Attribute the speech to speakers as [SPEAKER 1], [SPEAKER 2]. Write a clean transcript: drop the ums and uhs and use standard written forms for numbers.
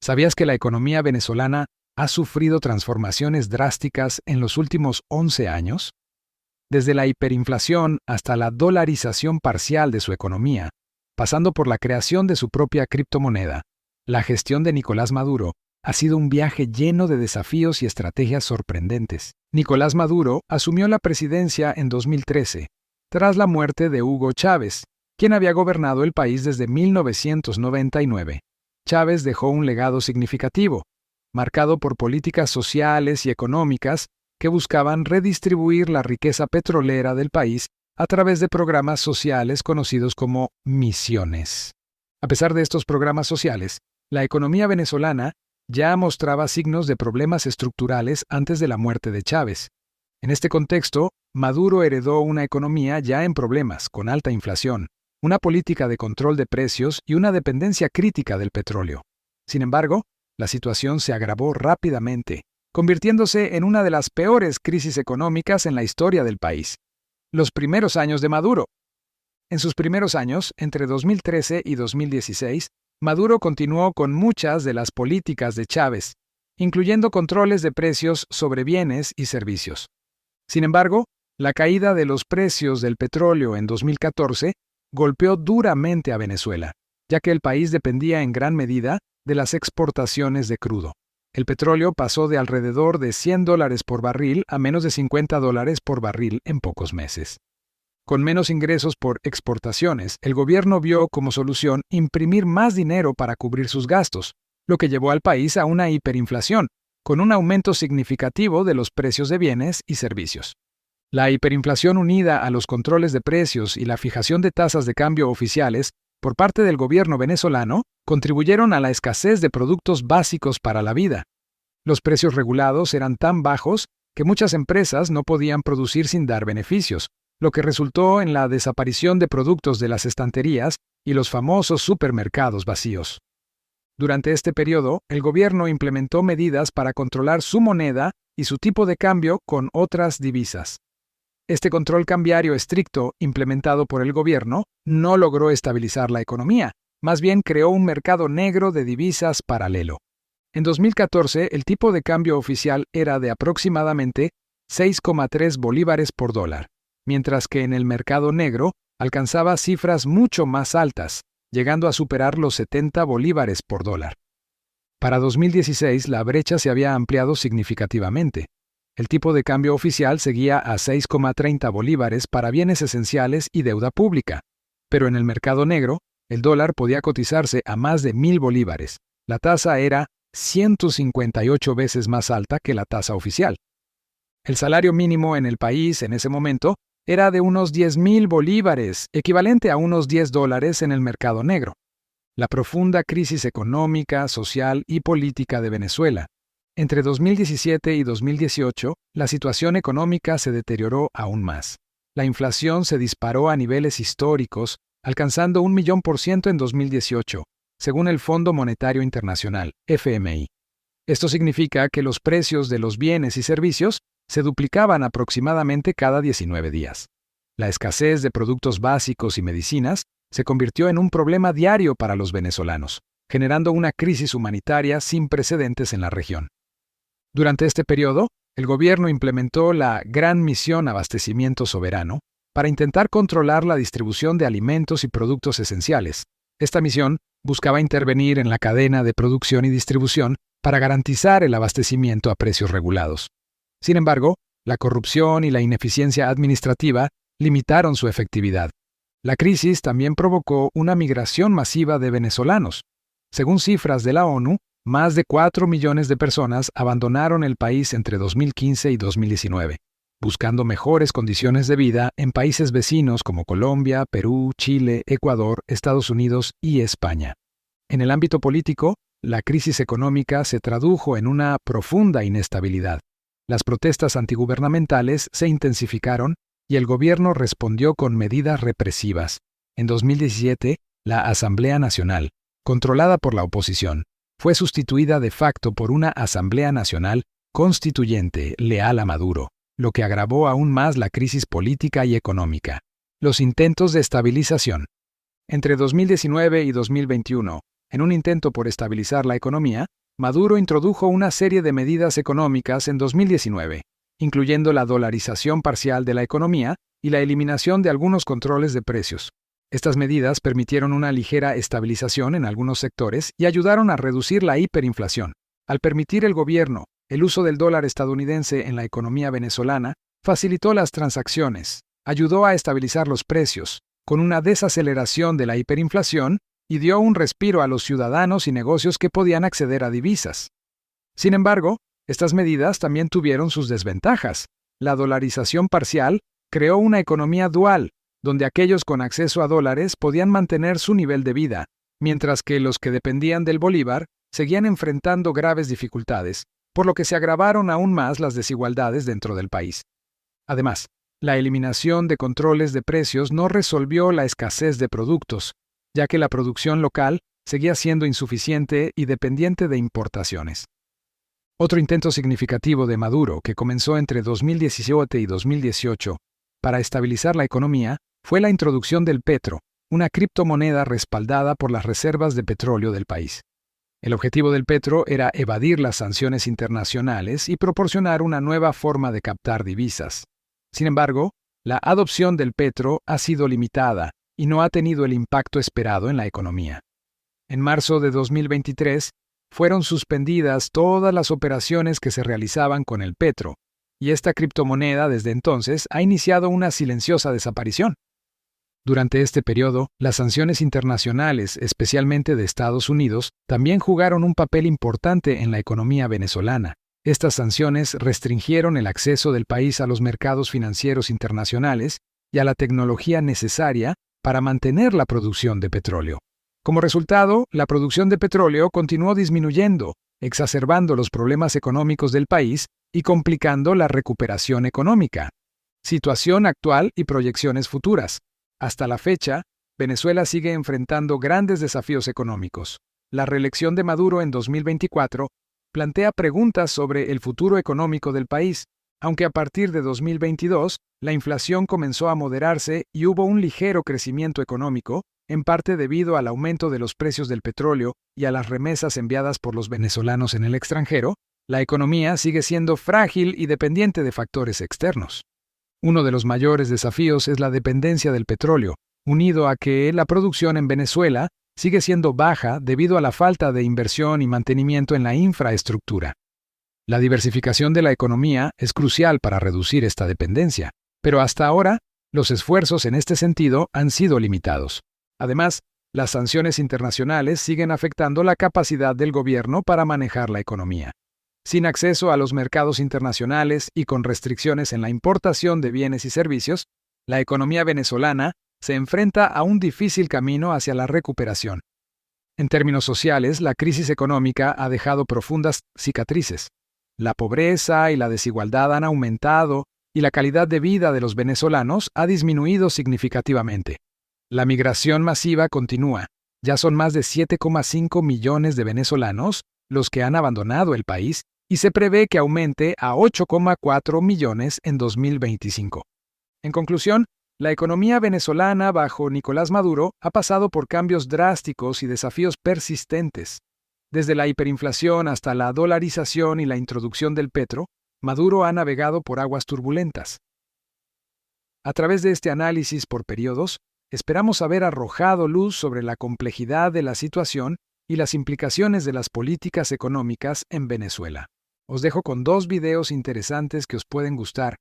[SPEAKER 1] ¿Sabías que la economía venezolana ha sufrido transformaciones drásticas en los últimos 11 años? Desde la hiperinflación hasta la dolarización parcial de su economía, pasando por la creación de su propia criptomoneda, la gestión de Nicolás Maduro ha sido un viaje lleno de desafíos y estrategias sorprendentes. Nicolás Maduro asumió la presidencia en 2013, tras la muerte de Hugo Chávez, quien había gobernado el país desde 1999. Chávez dejó un legado significativo, marcado por políticas sociales y económicas que buscaban redistribuir la riqueza petrolera del país a través de programas sociales conocidos como misiones. A pesar de estos programas sociales, la economía venezolana ya mostraba signos de problemas estructurales antes de la muerte de Chávez. En este contexto, Maduro heredó una economía ya en problemas, con alta inflación, una política de control de precios y una dependencia crítica del petróleo. Sin embargo, la situación se agravó rápidamente, convirtiéndose en una de las peores crisis económicas en la historia del país. Los primeros años de Maduro. En sus primeros años, entre 2013 y 2016, Maduro continuó con muchas de las políticas de Chávez, incluyendo controles de precios sobre bienes y servicios. Sin embargo, la caída de los precios del petróleo en 2014 golpeó duramente a Venezuela, ya que el país dependía en gran medida de las exportaciones de crudo. El petróleo pasó de alrededor de $100 por barril a menos de $50 por barril en pocos meses. Con menos ingresos por exportaciones, el gobierno vio como solución imprimir más dinero para cubrir sus gastos, lo que llevó al país a una hiperinflación, con un aumento significativo de los precios de bienes y servicios. La hiperinflación unida a los controles de precios y la fijación de tasas de cambio oficiales por parte del gobierno venezolano contribuyeron a la escasez de productos básicos para la vida. Los precios regulados eran tan bajos que muchas empresas no podían producir sin dar beneficios, lo que resultó en la desaparición de productos de las estanterías y los famosos supermercados vacíos. Durante este periodo, el gobierno implementó medidas para controlar su moneda y su tipo de cambio con otras divisas. Este control cambiario estricto implementado por el gobierno no logró estabilizar la economía, más bien creó un mercado negro de divisas paralelo. En 2014, el tipo de cambio oficial era de aproximadamente 6,3 bolívares por dólar, mientras que en el mercado negro alcanzaba cifras mucho más altas, llegando a superar los 70 bolívares por dólar. Para 2016, la brecha se había ampliado significativamente. El tipo de cambio oficial seguía a 6,30 bolívares para bienes esenciales y deuda pública, pero en el mercado negro, el dólar podía cotizarse a más de 1.000 bolívares. La tasa era 158 veces más alta que la tasa oficial. El salario mínimo en el país en ese momento era de unos 10.000 bolívares, equivalente a unos $10 en el mercado negro. La profunda crisis económica, social y política de Venezuela. Entre 2017 y 2018, la situación económica se deterioró aún más. La inflación se disparó a niveles históricos, alcanzando 1.000.000% en 2018, según el Fondo Monetario Internacional, FMI. Esto significa que los precios de los bienes y servicios se duplicaban aproximadamente cada 19 días. La escasez de productos básicos y medicinas se convirtió en un problema diario para los venezolanos, generando una crisis humanitaria sin precedentes en la región. Durante este periodo, el gobierno implementó la Gran Misión Abastecimiento Soberano para intentar controlar la distribución de alimentos y productos esenciales. Esta misión buscaba intervenir en la cadena de producción y distribución para garantizar el abastecimiento a precios regulados. Sin embargo, la corrupción y la ineficiencia administrativa limitaron su efectividad. La crisis también provocó una migración masiva de venezolanos. Según cifras de la ONU, más de 4 millones de personas abandonaron el país entre 2015 y 2019, buscando mejores condiciones de vida en países vecinos como Colombia, Perú, Chile, Ecuador, Estados Unidos y España. En el ámbito político, la crisis económica se tradujo en una profunda inestabilidad. Las protestas antigubernamentales se intensificaron y el gobierno respondió con medidas represivas. En 2017, la Asamblea Nacional, controlada por la oposición, fue sustituida de facto por una Asamblea Nacional constituyente leal a Maduro, lo que agravó aún más la crisis política y económica. Los intentos de estabilización. Entre 2019 y 2021, En un intento por estabilizar la economía, Maduro introdujo una serie de medidas económicas en 2019, incluyendo la dolarización parcial de la economía y la eliminación de algunos controles de precios. Estas medidas permitieron una ligera estabilización en algunos sectores y ayudaron a reducir la hiperinflación. Al permitir el gobierno el uso del dólar estadounidense en la economía venezolana, facilitó las transacciones, ayudó a estabilizar los precios, con una desaceleración de la hiperinflación y dio un respiro a los ciudadanos y negocios que podían acceder a divisas. Sin embargo, estas medidas también tuvieron sus desventajas. La dolarización parcial creó una economía dual, donde aquellos con acceso a dólares podían mantener su nivel de vida, mientras que los que dependían del bolívar seguían enfrentando graves dificultades, por lo que se agravaron aún más las desigualdades dentro del país. Además, la eliminación de controles de precios no resolvió la escasez de productos, ya que la producción local seguía siendo insuficiente y dependiente de importaciones. Otro intento significativo de Maduro, que comenzó entre 2017 y 2018, para estabilizar la economía, fue la introducción del petro, una criptomoneda respaldada por las reservas de petróleo del país. El objetivo del petro era evadir las sanciones internacionales y proporcionar una nueva forma de captar divisas. Sin embargo, la adopción del petro ha sido limitada y no ha tenido el impacto esperado en la economía. En marzo de 2023, fueron suspendidas todas las operaciones que se realizaban con el petro, y esta criptomoneda desde entonces ha iniciado una silenciosa desaparición. Durante este periodo, las sanciones internacionales, especialmente de Estados Unidos, también jugaron un papel importante en la economía venezolana. Estas sanciones restringieron el acceso del país a los mercados financieros internacionales y a la tecnología necesaria para mantener la producción de petróleo. Como resultado, la producción de petróleo continuó disminuyendo, exacerbando los problemas económicos del país y complicando la recuperación económica. Situación actual y proyecciones futuras. Hasta la fecha, Venezuela sigue enfrentando grandes desafíos económicos. La reelección de Maduro en 2024 plantea preguntas sobre el futuro económico del país, aunque a partir de 2022 la inflación comenzó a moderarse y hubo un ligero crecimiento económico, en parte debido al aumento de los precios del petróleo y a las remesas enviadas por los venezolanos en el extranjero, la economía sigue siendo frágil y dependiente de factores externos. Uno de los mayores desafíos es la dependencia del petróleo, unido a que la producción en Venezuela sigue siendo baja debido a la falta de inversión y mantenimiento en la infraestructura. La diversificación de la economía es crucial para reducir esta dependencia, pero hasta ahora, los esfuerzos en este sentido han sido limitados. Además, las sanciones internacionales siguen afectando la capacidad del gobierno para manejar la economía. Sin acceso a los mercados internacionales y con restricciones en la importación de bienes y servicios, la economía venezolana se enfrenta a un difícil camino hacia la recuperación. En términos sociales, la crisis económica ha dejado profundas cicatrices. La pobreza y la desigualdad han aumentado y la calidad de vida de los venezolanos ha disminuido significativamente. La migración masiva continúa. Ya son más de 7,5 millones de venezolanos los que han abandonado el país y se prevé que aumente a 8,4 millones en 2025. En conclusión, la economía venezolana bajo Nicolás Maduro ha pasado por cambios drásticos y desafíos persistentes. Desde la hiperinflación hasta la dolarización y la introducción del petro, Maduro ha navegado por aguas turbulentas. A través de este análisis por periodos, esperamos haber arrojado luz sobre la complejidad de la situación y las implicaciones de las políticas económicas en Venezuela. Os dejo con 2 videos interesantes que os pueden gustar